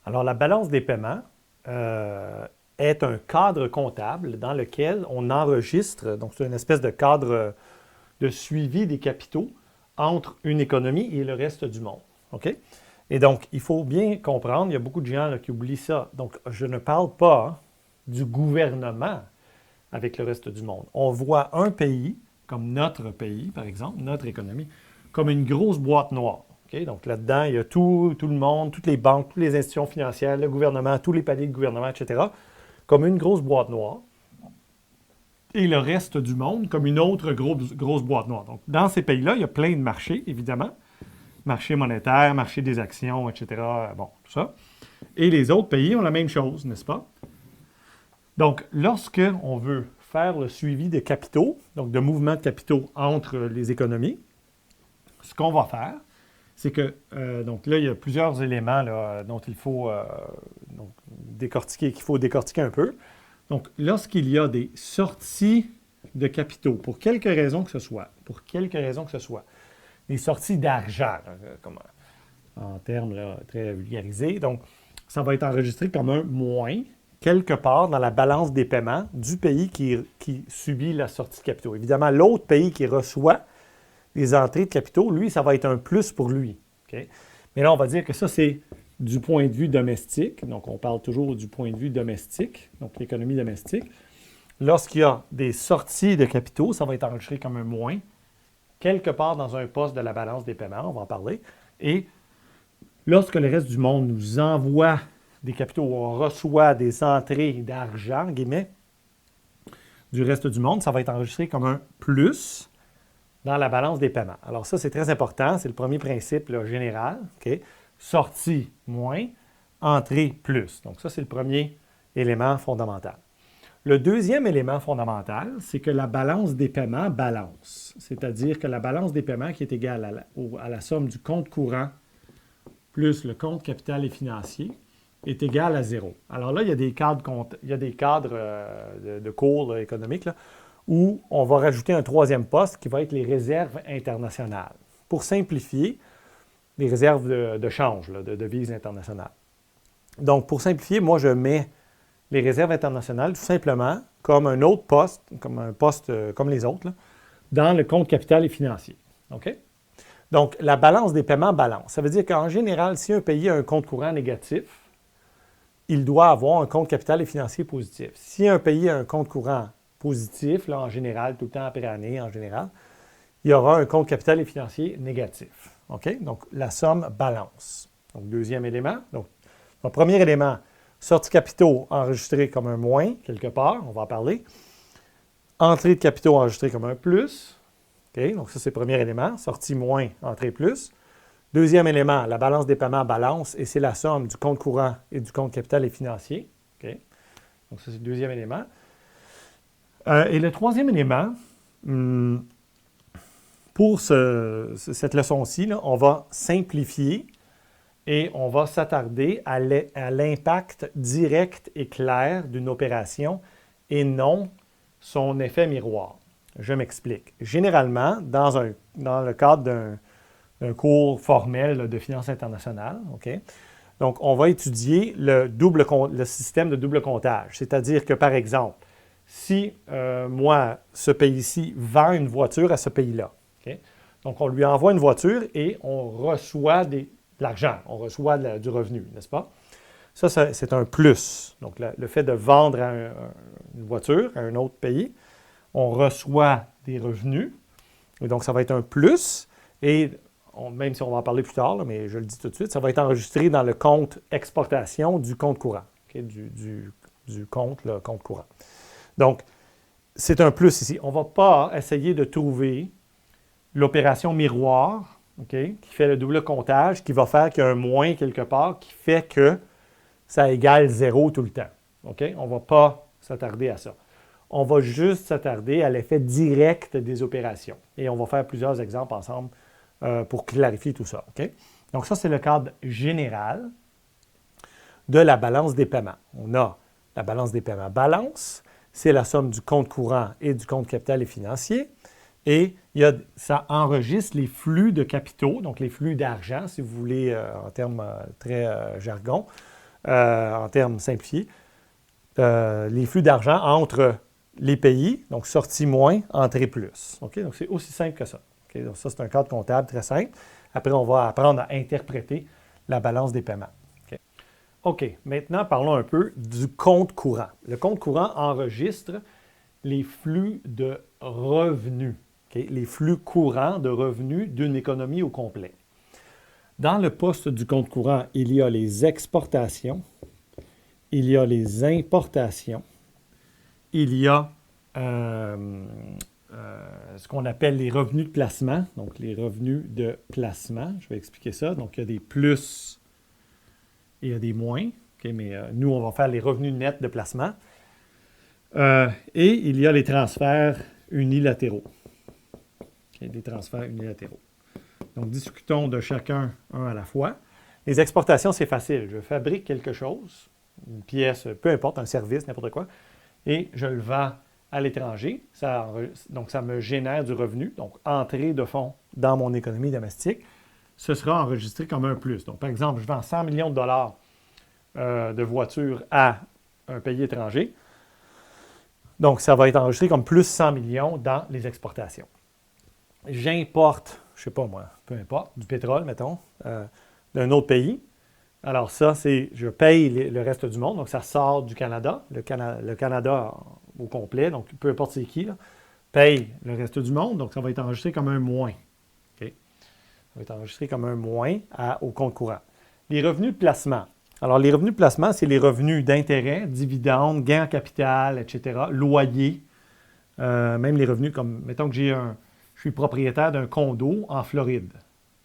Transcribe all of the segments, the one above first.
Alors, la balance des paiements est un cadre comptable dans lequel on enregistre, donc c'est une espèce de cadre de suivi des capitaux entre une économie et le reste du monde. OK? Et donc, il faut bien comprendre, il y a beaucoup de gens là, qui oublient ça. Donc, je ne parle pas du gouvernement avec le reste du monde. On voit un pays, comme notre pays, par exemple, notre économie, comme une grosse boîte noire. Okay? Donc là-dedans, il y a tout le monde, toutes les banques, toutes les institutions financières, le gouvernement, tous les paliers de gouvernement, etc., comme une grosse boîte noire. Et le reste du monde comme une autre grosse boîte noire. Donc, dans ces pays-là, il y a plein de marchés, évidemment. Marché monétaire, marché des actions, etc. Bon, tout ça. Et les autres pays ont la même chose, n'est-ce pas? Donc, lorsque on veut faire le suivi de capitaux, donc de mouvements de capitaux entre les économies, ce qu'on va faire, c'est que, donc là, il y a plusieurs éléments là, dont il faut décortiquer, qu'il faut décortiquer un peu. Donc, lorsqu'il y a des sorties de capitaux, pour quelque raison que ce soit, des sorties d'argent, comme en termes là, très vulgarisés, donc, ça va être enregistré comme un moins quelque part dans la balance des paiements du pays qui subit la sortie de capitaux. Évidemment, l'autre pays qui reçoit les entrées de capitaux, lui, ça va être un plus pour lui. Okay? Mais là, on va dire que ça, c'est du point de vue domestique. Donc, on parle toujours du point de vue domestique, donc l'économie domestique. Lorsqu'il y a des sorties de capitaux, ça va être enregistré comme un moins, quelque part dans un poste de la balance des paiements, on va en parler. Et lorsque le reste du monde nous envoie des capitaux, on reçoit des entrées d'argent, guillemets, du reste du monde, ça va être enregistré comme un plus dans la balance des paiements. Alors ça, c'est très important. C'est le premier principe là, général. Okay? Sortie moins, entrée plus. Donc ça, c'est le premier élément fondamental. Le deuxième élément fondamental, c'est que la balance des paiements balance. C'est-à-dire que la balance des paiements qui est égale à la somme du compte courant plus le compte capital et financier est égale à zéro. Alors là, il y a des cadres, de cours là, économiques là, où on va rajouter un troisième poste qui va être les réserves internationales. Pour simplifier, les réserves de change, là, de devises internationales. Donc, pour simplifier, moi, je mets les réserves internationales tout simplement comme un autre poste, comme un poste comme les autres, là, dans le compte capital et financier. OK? Donc, la balance des paiements balance. Ça veut dire qu'en général, si un pays a un compte courant négatif, il doit avoir un compte capital et financier positif. Si un pays a un compte courant positif, là, en général, tout le temps après année, en général, il y aura un compte capital et financier négatif. OK? Donc, la somme balance. Donc, deuxième élément. Donc, le premier élément, sortie capitaux enregistré comme un moins, quelque part, on va en parler. Entrée de capitaux enregistrée comme un plus. OK? Donc, ça, c'est le premier élément. Sortie moins, entrée plus. Deuxième élément, la balance des paiements balance, et c'est la somme du compte courant et du compte capital et financier. OK? Donc, ça, c'est le deuxième élément. Et le troisième élément, pour cette leçon-ci, là, on va simplifier et on va s'attarder à l'impact direct et clair d'une opération et non son effet miroir. Je m'explique. Généralement, dans le cadre d'un cours formel là, de finance internationale, OK? Donc, on va étudier le système de double comptage. C'est-à-dire que, par exemple, si moi, ce pays-ci vend une voiture à ce pays-là, okay? Donc, on lui envoie une voiture et on reçoit de l'argent, on reçoit du revenu, n'est-ce pas? Ça, c'est un plus. Donc, le fait de vendre une voiture à un autre pays, on reçoit des revenus. Et donc, ça va être un plus. Et même si on va en parler plus tard, là, mais je le dis tout de suite, ça va être enregistré dans le compte exportation du compte courant, okay? du compte courant. Donc, c'est un plus ici. On ne va pas essayer de trouver l'opération miroir, okay, qui fait le double comptage, qui va faire qu'il y a un moins quelque part, qui fait que ça égale zéro tout le temps. Okay? On ne va pas s'attarder à ça. On va juste s'attarder à l'effet direct des opérations. Et on va faire plusieurs exemples ensemble pour clarifier tout ça. Okay? Donc ça, c'est le cadre général de la balance des paiements. On a la balance des paiements balance, c'est la somme du compte courant et du compte capital et financier. Et ça enregistre les flux de capitaux, donc les flux d'argent, si vous voulez, en termes très jargon, en termes simplifiés, les flux d'argent entre les pays, donc sortie moins, entrée plus. OK? Donc, c'est aussi simple que ça. OK? Donc, ça, c'est un cadre comptable très simple. Après, on va apprendre à interpréter la balance des paiements. OK? OK, maintenant, parlons un peu du compte courant. Le compte courant enregistre les flux de revenus, okay? Les flux courants de revenus d'une économie au complet. Dans le poste du compte courant, il y a les exportations, il y a les importations, il y a ce qu'on appelle les revenus de placement, donc les revenus de placement. Je vais expliquer ça. Donc, il y a des plus et il y a des moins. Okay, mais nous, on va faire les revenus nets de placement. Et il y a les transferts unilatéraux. Okay, des transferts unilatéraux. Donc, discutons de chacun un à la fois. Les exportations, c'est facile. Je fabrique quelque chose, une pièce, peu importe, un service, n'importe quoi, et je le vends à l'étranger. Donc, ça me génère du revenu, donc entrée de fonds dans mon économie domestique. Ce sera enregistré comme un plus. Donc, par exemple, je vends 100 millions de dollars de voitures à un pays étranger. Donc, ça va être enregistré comme plus 100 millions dans les exportations. J'importe, je ne sais pas moi, peu importe, du pétrole, mettons, d'un autre pays. Alors ça, c'est, je paye le reste du monde, donc ça sort du Canada, le Canada au complet, donc peu importe c'est qui, là, paye le reste du monde, donc ça va être enregistré comme un moins. Okay? Ça va être enregistré comme un moins au compte courant. Les revenus de placement. Alors, les revenus de placement, c'est les revenus d'intérêt, dividendes, gains en capital, etc., loyers, même les revenus comme, mettons que je suis propriétaire d'un condo en Floride,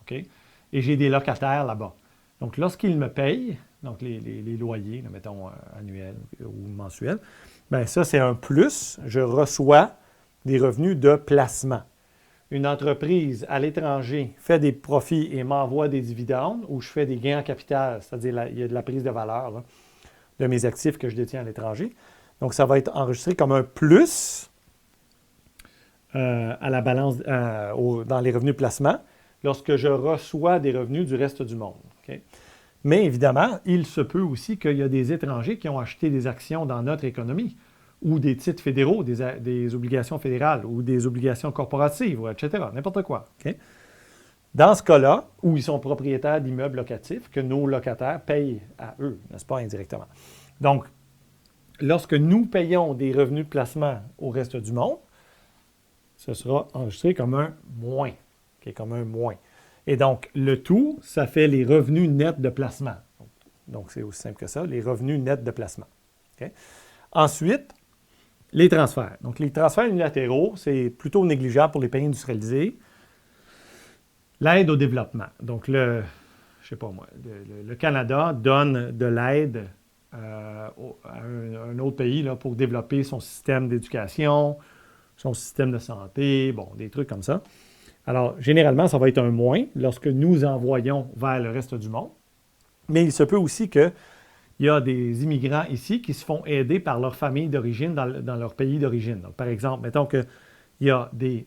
OK? Et j'ai des locataires là-bas. Donc, lorsqu'ils me payent, donc les loyers, là, mettons annuels ou mensuels, bien ça, c'est un plus. Je reçois des revenus de placement. Une entreprise à l'étranger fait des profits et m'envoie des dividendes ou je fais des gains en capital, c'est-à-dire il y a de la prise de valeur là, de mes actifs que je détiens à l'étranger. Donc, ça va être enregistré comme un plus à la balance dans les revenus de placement lorsque je reçois des revenus du reste du monde. Okay? Mais évidemment, il se peut aussi qu'il y a des étrangers qui ont acheté des actions dans notre économie ou des titres fédéraux, des obligations fédérales ou des obligations corporatives, etc., n'importe quoi. Okay? Dans ce cas-là, où ils sont propriétaires d'immeubles locatifs, que nos locataires payent à eux, n'est-ce pas, indirectement. Donc, lorsque nous payons des revenus de placement au reste du monde, ce sera enregistré comme un moins. Okay, comme un moins. Et donc, le tout, ça fait les revenus nets de placement. Donc, c'est aussi simple que ça, les revenus nets de placement. Okay? Ensuite, les transferts. Donc, les transferts unilatéraux, c'est plutôt négligeable pour les pays industrialisés. L'aide au développement. Donc, le Canada donne de l'aide à un autre pays là, pour développer son système d'éducation, son système de santé, bon, des trucs comme ça. Alors, généralement, ça va être un moins lorsque nous envoyons vers le reste du monde. Mais il se peut aussi qu'il y a des immigrants ici qui se font aider par leur famille d'origine dans leur pays d'origine. Donc, par exemple, mettons qu'il y a des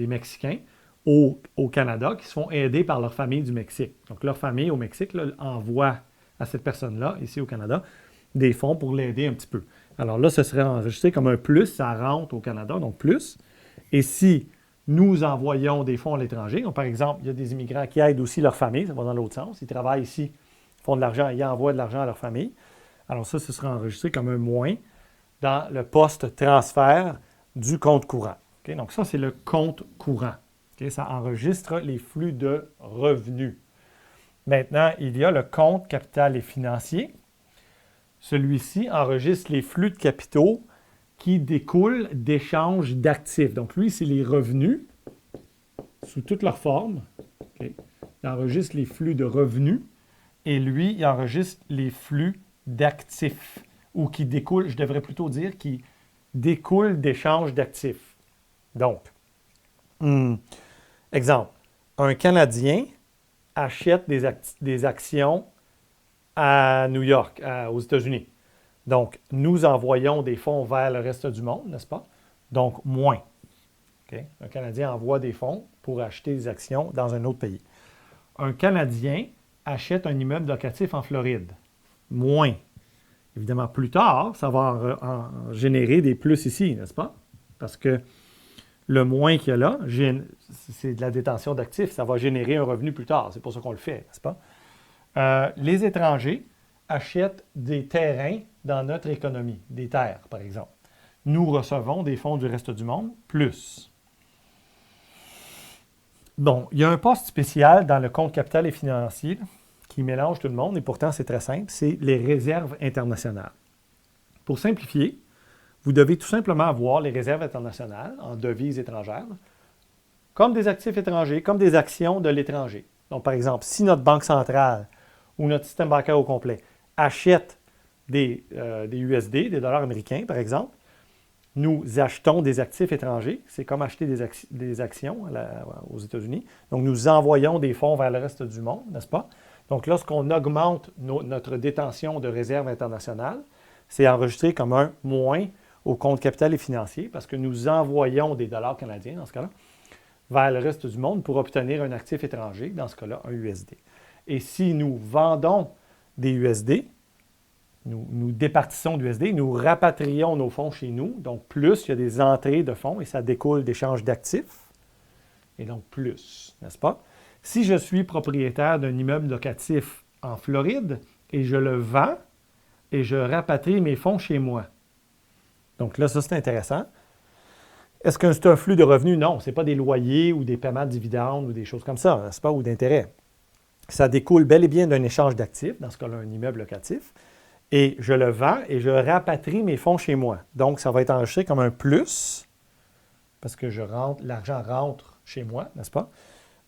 Mexicains au Canada qui se font aider par leur famille du Mexique. Donc, leur famille au Mexique là, envoie à cette personne-là, ici au Canada, des fonds pour l'aider un petit peu. Alors là, ce serait enregistré comme un plus, ça rentre au Canada, donc plus. Et si nous envoyons des fonds à l'étranger, donc par exemple, il y a des immigrants qui aident aussi leur famille, ça va dans l'autre sens, ils travaillent ici, font de l'argent, ils envoient de l'argent à leur famille. Alors ça, ce sera enregistré comme un moins dans le poste transfert du compte courant. Okay? Donc ça, c'est le compte courant. Okay? Ça enregistre les flux de revenus. Maintenant, il y a le compte capital et financier. Celui-ci enregistre les flux de capitaux qui découlent d'échanges d'actifs. Donc, lui, c'est les revenus sous toutes leurs formes. Okay. Il enregistre les flux de revenus et lui, il enregistre les flux d'actifs ou qui découlent, je devrais plutôt dire, qui découlent d'échanges d'actifs. Donc, exemple, un Canadien achète des actions à New York, aux États-Unis. Donc, nous envoyons des fonds vers le reste du monde, n'est-ce pas? Donc, moins. Okay? Un Canadien envoie des fonds pour acheter des actions dans un autre pays. Un Canadien achète un immeuble locatif en Floride. moins. Évidemment, plus tard, ça va en générer des plus ici, n'est-ce pas? Parce que le moins qu'il y a là, c'est de la détention d'actifs, ça va générer un revenu plus tard. C'est pour ça qu'on le fait, n'est-ce pas? Les étrangers achètent des terrains dans notre économie, des terres, par exemple. Nous recevons des fonds du reste du monde, plus. Bon, il y a un poste spécial dans le compte capital et financier qui mélange tout le monde, et pourtant c'est très simple, c'est les réserves internationales. Pour simplifier, vous devez tout simplement avoir les réserves internationales en devises étrangères comme des actifs étrangers, comme des actions de l'étranger. Donc, par exemple, si notre banque centrale ou notre système bancaire au complet achète des USD, des dollars américains, par exemple, nous achetons des actifs étrangers. C'est comme acheter des actions aux États-Unis. Donc, nous envoyons des fonds vers le reste du monde, n'est-ce pas? Donc, lorsqu'on augmente notre détention de réserves internationales, c'est enregistré comme un moins au compte capital et financier parce que nous envoyons des dollars canadiens, dans ce cas-là, vers le reste du monde pour obtenir un actif étranger, dans ce cas-là, un USD. Et si nous vendons des USD, nous départissons d'USD, nous rapatrions nos fonds chez nous, donc plus, il y a des entrées de fonds et ça découle d'échanges d'actifs, et donc plus, n'est-ce pas? Si je suis propriétaire d'un immeuble locatif en Floride et je le vends et je rapatrie mes fonds chez moi. Donc là, ça, c'est intéressant. Est-ce que c'est un flux de revenus? Non, ce n'est pas des loyers ou des paiements de dividendes ou des choses comme ça, n'est-ce pas, ou d'intérêts. Ça découle bel et bien d'un échange d'actifs, dans ce cas-là, un immeuble locatif, et je le vends et je rapatrie mes fonds chez moi. Donc, ça va être enregistré comme un plus, parce que l'argent rentre chez moi, n'est-ce pas,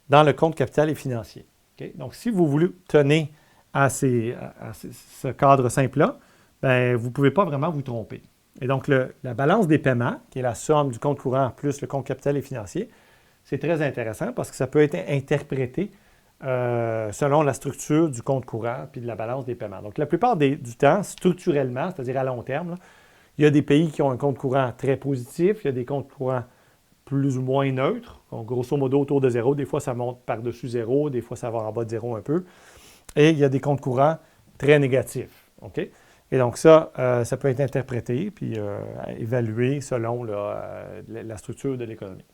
dans le compte capital et financier. Okay? Donc, si vous voulez tenir à ce cadre simple-là, bien, vous ne pouvez pas vraiment vous tromper. Et donc, la balance des paiements, qui est la somme du compte courant plus le compte capital et financier, c'est très intéressant parce que ça peut être interprété selon la structure du compte courant puis de la balance des paiements. Donc, la plupart du temps, structurellement, c'est-à-dire à long terme, là, il y a des pays qui ont un compte courant très positif, il y a des comptes courants plus ou moins neutres, donc grosso modo autour de zéro. Des fois, ça monte par-dessus zéro, des fois, ça va en bas de zéro un peu. Et il y a des comptes courants très négatifs. OK? Et donc ça peut être interprété puis évalué selon la structure de l'économie.